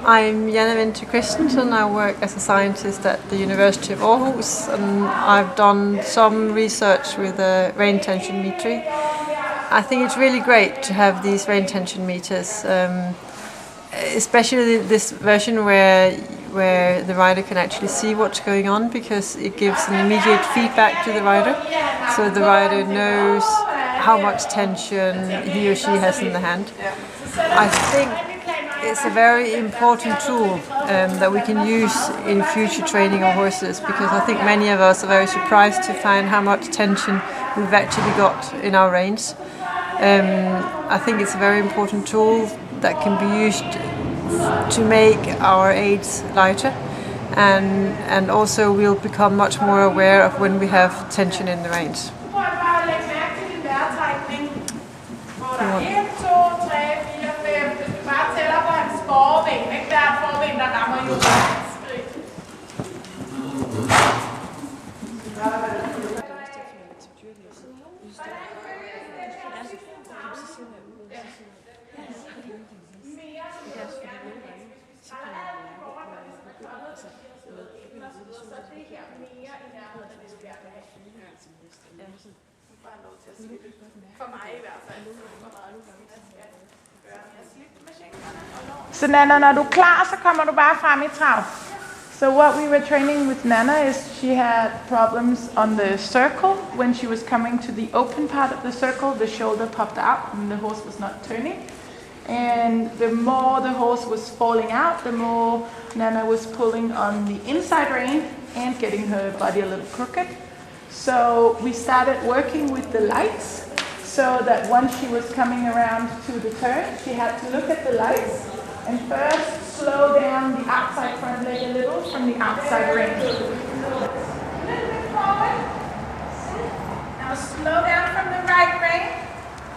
I'm Janne Winther Christensen. I work as a scientist at the University of Aarhus, and I've done some research with reintension metering. I think it's really great to have these reintention meters, especially this version where the rider can actually see what's going on, because it gives an immediate feedback to the rider, so the rider knows how much tension he or she has in the hand. I think it's a very important tool that we can use in future training of horses, because I think many of us are very surprised to find how much tension we've actually got in our reins. I think it's a very important tool that can be used to make our aids lighter, and also we'll become much more aware of when we have tension in the reins. Så Nana, når du er klar, så kommer du bare frem i trav. So what we were training with Nana is she had problems on the circle. When she was coming to the open part of the circle, the shoulder popped out and the horse was not turning. And the more the horse was falling out, the more Nana was pulling on the inside rein and getting her body a little crooked. So we started working with the lights, so that once she was coming around to the turn, she had to look at the lights and first slow down the outside front leg a little from the outside rein. A little bit forward. Now slow down from the right rein.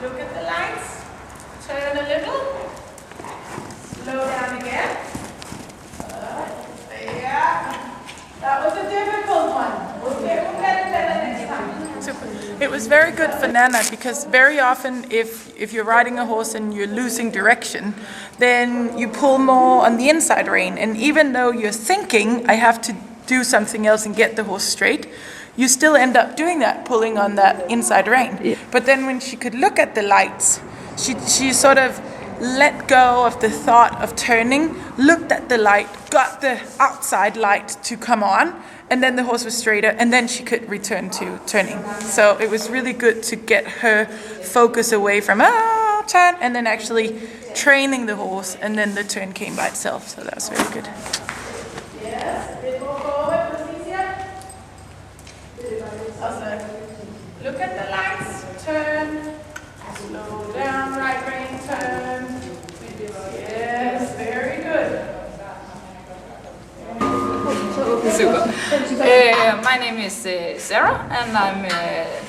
Look at the lights. Turn a little. Slow down again. There. That was a difficult one. We'll get it better next time. Super. It was very good for Nana, because very often if you're riding a horse and you're losing direction, then you pull more on the inside rein, and even though you're thinking I have to do something else and get the horse straight, you still end up doing that, pulling on that inside rein. Yeah. But then when she could look at the lights, she sort of let go of the thought of turning, looked at the light, got the outside light to come on, and then the horse was straighter, and then she could return to turning. So it was really good to get her focus away from turn, and then actually training the horse, and then the turn came by itself. So that was very good. Yes, a bit more forward, Patricia. Look at the lights, turn, slow down, right rein, turn. Yes, very good. Super. My name is Sarah, and I'm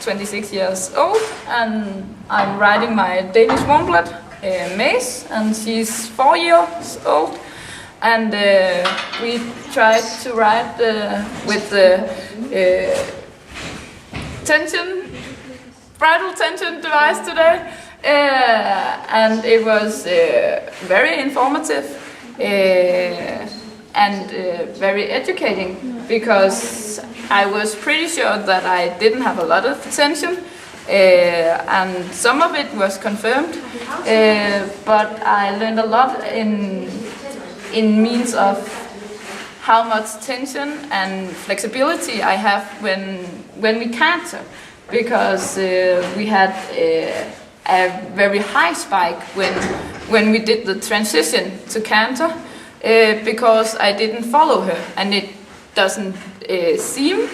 26 years old, and I'm riding my Danish Warmblood, Mace, and she's 4 years old. And we tried to ride with the bridle tension device today, and it was very informative and very educating, because I was pretty sure that I didn't have a lot of tension, and some of it was confirmed, but I learned a lot in means of how much tension and flexibility I have when we canter, because we had a very high spike when we did the transition to canter, because I didn't follow her, and it doesn't seem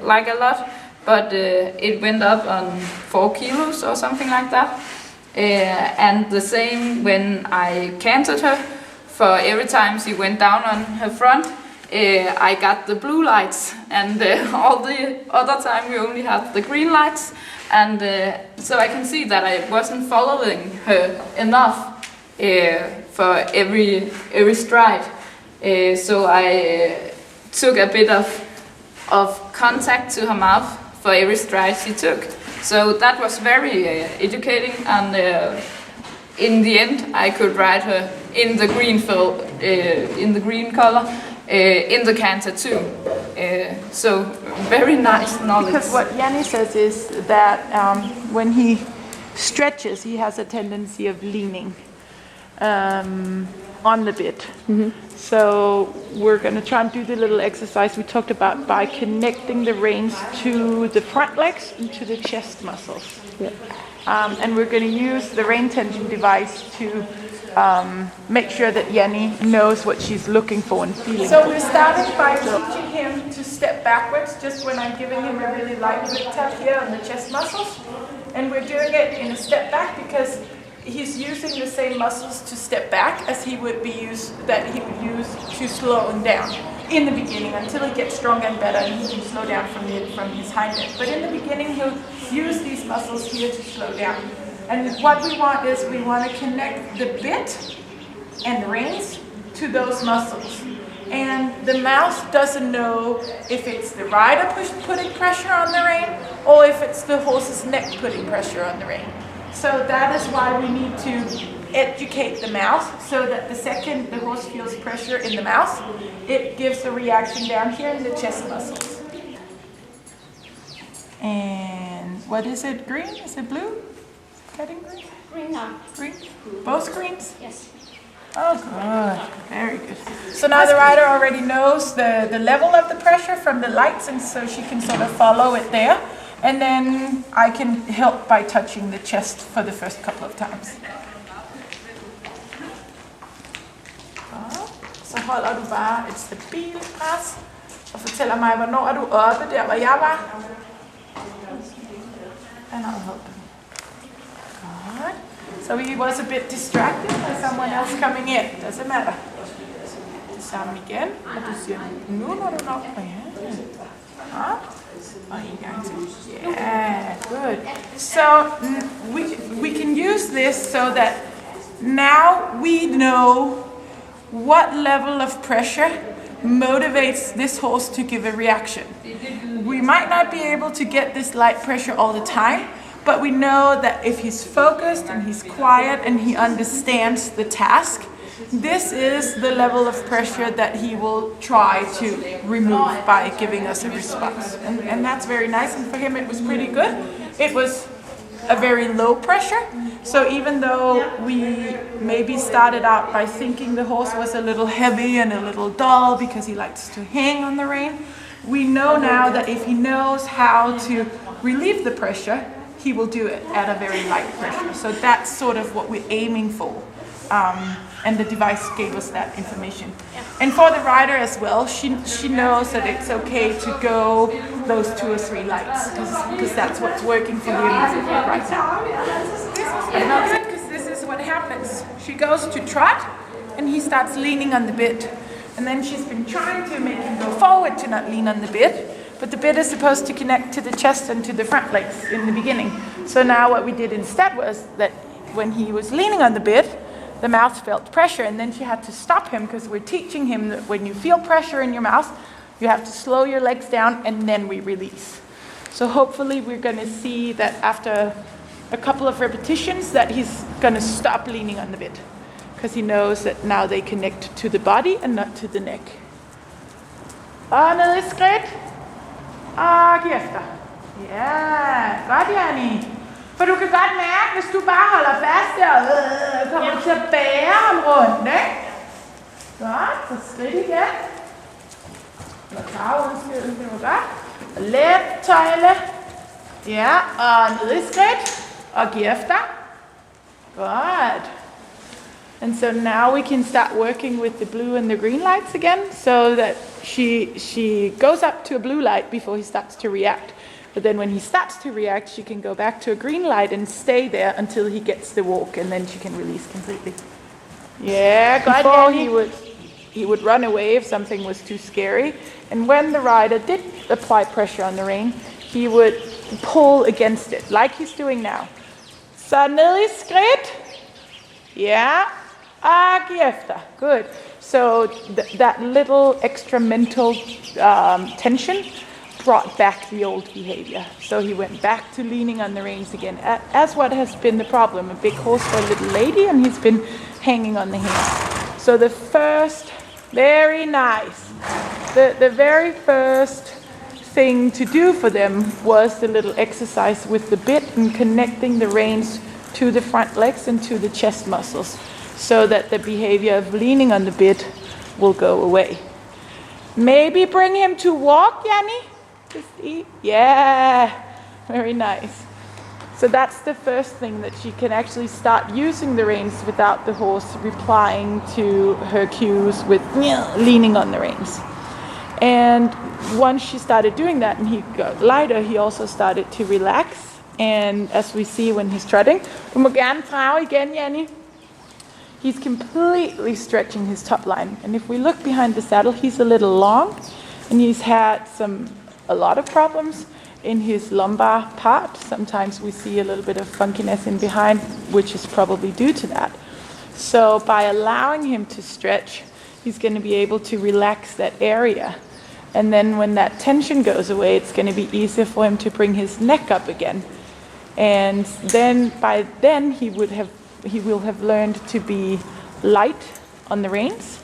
like a lot, but it went up on 4 kilos or something like that. And the same when I cantered her. For every time she went down on her front, I got the blue lights, and all the other time we only had the green lights, and so I can see that I wasn't following her enough for every stride. So I took a bit of contact to her mouth for every stride she took. So that was very educating, and in the end, I could ride her in the green in the green color, in the canter too. So very nice knowledge. Because what Janne says is that when he stretches, he has a tendency of leaning on the bit. So we're going to try and do the little exercise we talked about by connecting the reins to the front legs and to the chest muscles. And we're going to use the Reintensiondevice to make sure that Janne knows what she's looking for and feeling. So we're starting by teaching him to step backwards, just when I'm giving him a really light grip tap here on the chest muscles. And we're doing it in a step back because he's using the same muscles to step back as he would use to slow him down in the beginning, until he gets stronger and better and he can slow down from his hind leg. But in the beginning, he'll use these muscles here to slow down. And what we want is we want to connect the bit and reins to those muscles. And the mouse doesn't know if it's the rider putting pressure on the rein or if it's the horse's neck putting pressure on the rein. So that is why we need to educate the mouse, so that the second the horse feels pressure in the mouse, it gives a reaction down here in the chest muscles. And what is it? Green? Is it blue? Cutting green? Green now. Green? Both greens? Yes. Oh, good. Very good. So now the rider already knows the level of the pressure from the lights, and so she can sort of follow it there. And then I can help by touching the chest for the first couple of times. Så holder du bare et stabilt pres og fortæller mig, hvornår er du oppe der, hvor jeg var. And I'll help him. Good. So he was a bit distracted by someone else coming in. Doesn't matter. Det samme igen. Og du siger, nu når du når. Ja. Og en gang til. Yeah, good. So we can use this so that now we know what level of pressure motivates this horse to give a reaction. We might not be able to get this light pressure all the time, but we know that if he's focused and he's quiet and he understands the task, this is the level of pressure that he will try to remove by giving us a response. And that's very nice, and for him it was pretty good. It was a very low pressure, so even though we maybe started out by thinking the horse was a little heavy and a little dull because he likes to hang on the rein, we know now that if he knows how to relieve the pressure, he will do it at a very light pressure. So that's sort of what we're aiming for. And the device gave us that information. And for the rider as well, she knows that it's okay to go those 2 or 3 lights, because that's what's working for him right now. Because this is what happens. She goes to trot, and he starts leaning on the bit. And then she's been trying to make him go forward to not lean on the bit, but the bit is supposed to connect to the chest and to the front legs in the beginning. So now what we did instead was that when he was leaning on the bit, the mouse felt pressure, and then she had to stop him because we're teaching him that when you feel pressure in your mouth, you have to slow your legs down and then we release. So hopefully we're going to see that after a couple of repetitions that he's going to stop leaning on the bit, because he knows that now they connect to the body and not to the neck. Og ned i skridt. Og giv efter. Ja, godt Janne. For du kan godt mærke, hvis du bare holder fast der, kommer til at bære ham rundt, ikke? Godt, så skridt igen. Og klar, undskyld, det var godt. Og let tøjle. Ja, og ned i skridt. Og giv efter. Godt. And so now we can start working with the blue and the green lights again, so that she goes up to a blue light before he starts to react. But then when he starts to react, she can go back to a green light and stay there until he gets the walk, and then she can release completely. Yeah, before he would run away if something was too scary. And when the rider did apply pressure on the rein, he would pull against it, like he's doing now. Så ned i skridt. Ja, og giv efter. Good. So that little extra mental tension brought back the old behavior. So he went back to leaning on the reins again, as what has been the problem. A big horse for a little lady, and he's been hanging on the hand. So the first, very nice, the very first thing to do for them was the little exercise with the bit and connecting the reins to the front legs and to the chest muscles, so that the behavior of leaning on the bit will go away. Maybe bring him to walk, Janne? Just eat. Yeah, very nice. So that's the first thing, that she can actually start using the reins without the horse replying to her cues with leaning on the reins. And once she started doing that and he got lighter, he also started to relax. And as we see when he's trotting, du må gerne trage igen, Janne. He's completely stretching his top line. And if we look behind the saddle, he's a little long, and he's had a lot of problems in his lumbar part. Sometimes we see a little bit of funkiness in behind, which is probably due to that. So by allowing him to stretch, he's going to be able to relax that area. And then when that tension goes away, it's going to be easier for him to bring his neck up again. And then by then he will have learned to be light on the reins,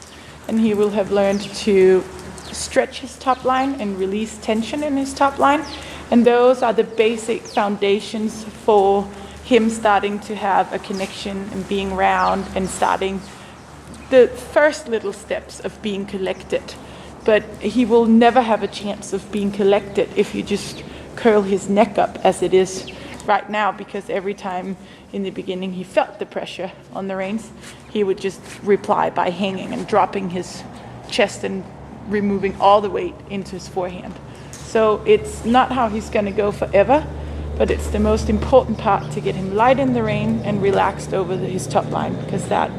and he will have learned to stretch his top line and release tension in his top line. And those are the basic foundations for him starting to have a connection and being round and starting the first little steps of being collected. But he will never have a chance of being collected if you just curl his neck up as it is right now, because every time in the beginning he felt the pressure on the reins, he would just reply by hanging and dropping his chest and removing all the weight into his forehand. So it's not how he's going to go forever, but it's the most important part to get him light in the rein and relaxed over his top line, because that